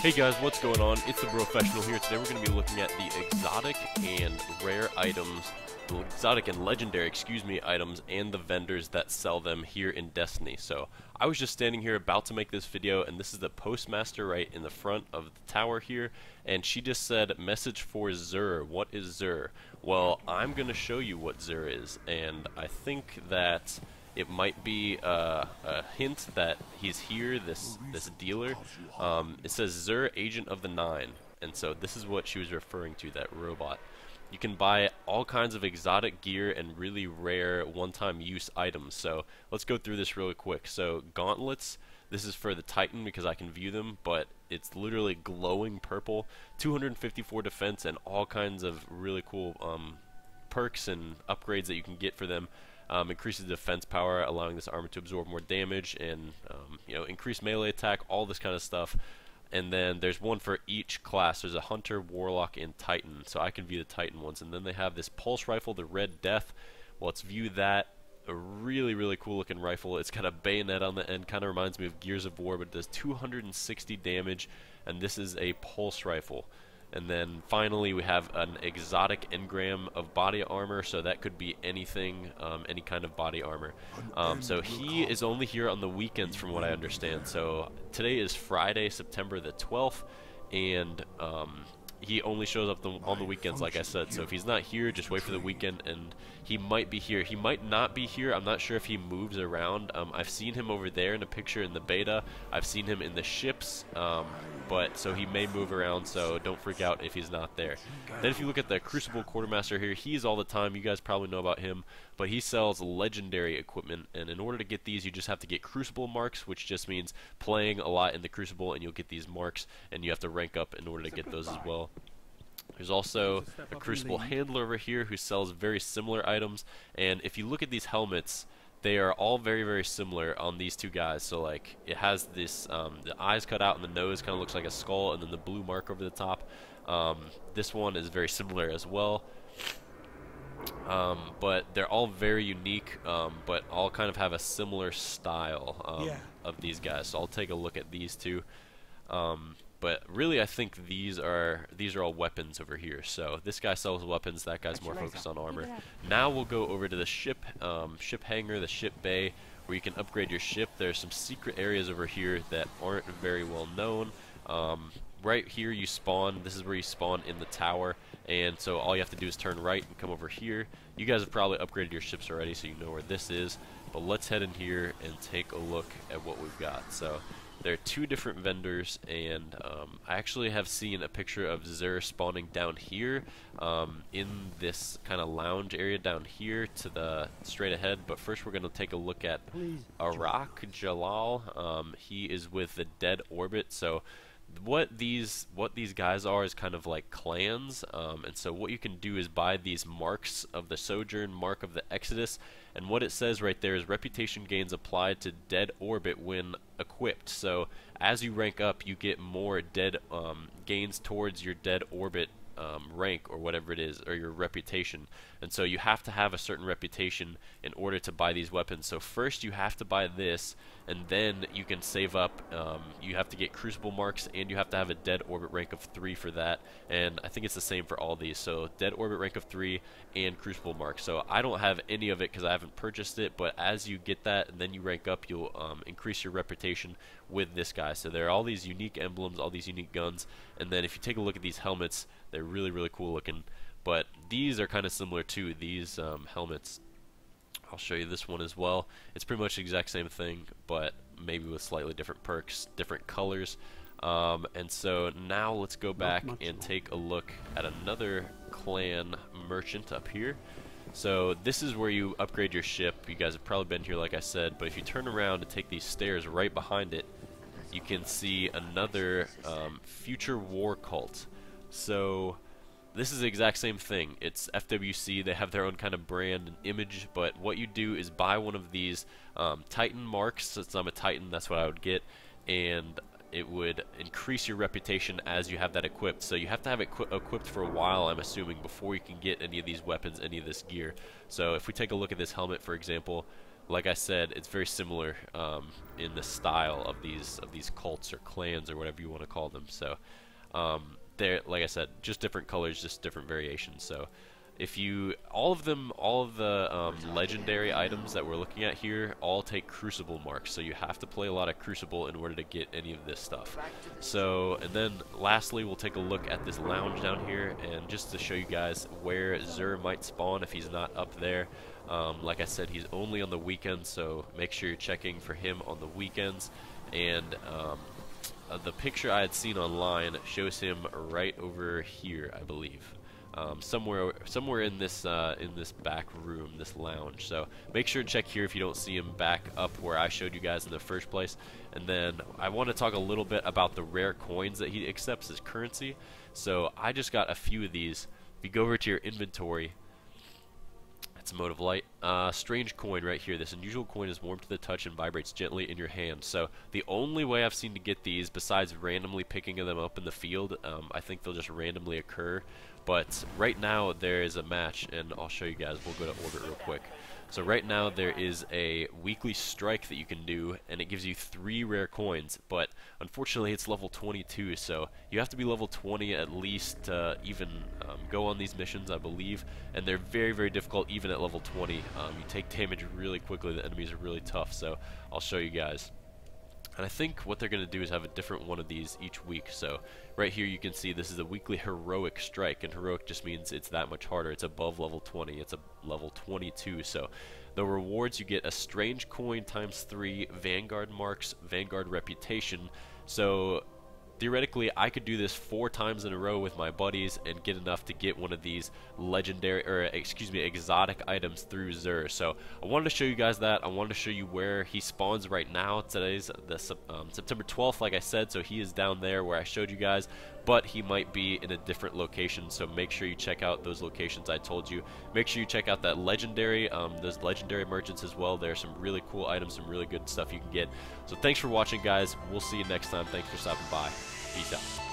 Hey guys, what's going on? It's the Professional here. Today we're going to be looking at the exotic and rare items, the exotic and legendary, items and the vendors that sell them here in Destiny. So I was just standing here about to make this video, and this is the postmaster right in the front of the tower here, and she just said, message for Zur. What is Zur? Well, I'm going to show you what Zur is, and I think that it might be a hint that he's here, this dealer. It says Zur, Agent of the Nine, and so this is what she was referring to, that robot. You can buy all kinds of exotic gear and really rare one-time use items. So let's go through this really quick. So gauntlets, this is for the Titan because I can view them, but it's literally glowing purple, 254 defense, and all kinds of really cool perks and upgrades that you can get for them. Increases defense power, allowing this armor to absorb more damage, and increase melee attack, all this kind of stuff. And then there's one for each class. There's a Hunter, Warlock, and Titan. So I can view the Titan ones. And then they have this pulse rifle, the Red Death. Well, let's view that. A really, really cool looking rifle. It's got a bayonet on the end. Kind of reminds me of Gears of War, but it does 260 damage. And this is a pulse rifle. And then finally we have an exotic engram of body armor, so that could be anything, any kind of body armor. So he is only here on the weekends from what I understand. So today is Friday, September the 12th, and he only shows up on the weekends, like I said. So if he's not here, just wait for the weekend, and he might be here. He might not be here. I'm not sure if he moves around. I've seen him over there in a picture in the beta. I've seen him in the ships, but so he may move around, so don't freak out if he's not there. Then if you look at the Crucible Quartermaster here, he's all the time. You guys probably know about him, but he sells legendary equipment, and in order to get these, you just have to get Crucible marks, which just means playing a lot in the Crucible, and you'll get these marks, and you have to rank up in order to get those as well. There's also a Crucible handler over here who sells very similar items, and if you look at these helmets, they are all very, very similar on these two guys. So like it has this, the eyes cut out and the nose kind of looks like a skull, and then the blue mark over the top. This one is very similar as well. But they're all very unique, but all kind of have a similar style of these guys. So I'll take a look at these two. But really, I think these are all weapons over here. So this guy sells weapons. That guy's more focused on armor. Now we'll go over to the ship hangar, the ship bay, where you can upgrade your ship. There's some secret areas over here that aren't very well known. Right here you spawn. This is where you spawn in the tower, and so all you have to do is turn right and come over here. You guys have probably upgraded your ships already, so you know where this is. But let's head in here and take a look at what we've got. So there are two different vendors, and I actually have seen a picture of Zur spawning down here in this kind of lounge area down here to the straight ahead. But first we're going to take a look at Arak Jalal. He is with the Dead Orbit. So what these guys are is kind of like clans, and so what you can do is buy these marks of the Sojourn, mark of the Exodus, and what it says right there is reputation gains applied to Dead Orbit when equipped. So as you rank up, you get more dead gains towards your Dead Orbit rank or whatever it is, or your reputation. And so you have to have a certain reputation in order to buy these weapons. So first you have to buy this, and then you can save up. You have to get Crucible marks, and you have to have a Dead Orbit rank of 3 for that. And I think it's the same for all these. So Dead Orbit rank of 3 and Crucible marks. So I don't have any of it because I haven't purchased it, but as you get that and then you rank up, you'll increase your reputation with this guy. So there are all these unique emblems, all these unique guns, and then if you take a look at these helmets, they're really, really cool looking. But these are kind of similar to these helmets. I'll show you this one as well. It's pretty much the exact same thing, but maybe with slightly different perks, different colors. And so now let's go back and take a look at another clan merchant up here. So this is where you upgrade your ship. You guys have probably been here, like I said, but if you turn around and take these stairs right behind it, you can see another future war cult. So this is the exact same thing. It's FWC. They have their own kind of brand and image, but what you do is buy one of these Titan marks. Since I'm a Titan, that's what I would get, and it would increase your reputation as you have that equipped. So you have to have it equipped for a while, I'm assuming, before you can get any of these weapons, any of this gear. So if we take a look at this helmet, for example, like I said, it's very similar in the style of these cults or clans or whatever you want to call them. So they're, like I said, just different colors, just different variations. So if you, all of the legendary items that we're looking at here all take Crucible marks, so you have to play a lot of Crucible in order to get any of this stuff. So, and then lastly, we'll take a look at this lounge down here, and just to show you guys where Xur might spawn if he's not up there. Like I said, he's only on the weekends, so make sure you're checking for him on the weekends. And the picture I had seen online shows him right over here, I believe. Somewhere in this back room, this lounge. So make sure to check here if you don't see him back up where I showed you guys in the first place. And then I want to talk a little bit about the rare coins that he accepts as currency. So I just got a few of these. If you go over to your inventory, it's a mode of light. Strange coin right here. This unusual coin is warm to the touch and vibrates gently in your hand. So the only way I've seen to get these, besides randomly picking them up in the field, I think they'll just randomly occur. But right now there is a match, and I'll show you guys. We'll go to orbit real quick. So right now there is a weekly strike that you can do, and it gives you 3 rare coins, but unfortunately it's level 22, so you have to be level 20 at least to even go on these missions, I believe, and they're very, very difficult even at level 20. You take damage really quickly, the enemies are really tough, so I'll show you guys. And I think what they're going to do is have a different one of these each week. So right here you can see this is a weekly heroic strike, and heroic just means it's that much harder. It's above level 20. It's a level 22. So the rewards, you get a strange coin times 3, Vanguard marks, Vanguard reputation. So theoretically, I could do this 4 times in a row with my buddies and get enough to get one of these legendary, or excuse me, exotic items through Xur. So I wanted to show you guys that. I wanted to show you where he spawns right now. Today's September 12th, like I said, so he is down there where I showed you guys, but he might be in a different location, so make sure you check out those locations I told you. Make sure you check out that legendary, those legendary merchants as well. There's some really cool items, some really good stuff you can get. So thanks for watching, guys. We'll see you next time. Thanks for stopping by. Peace out.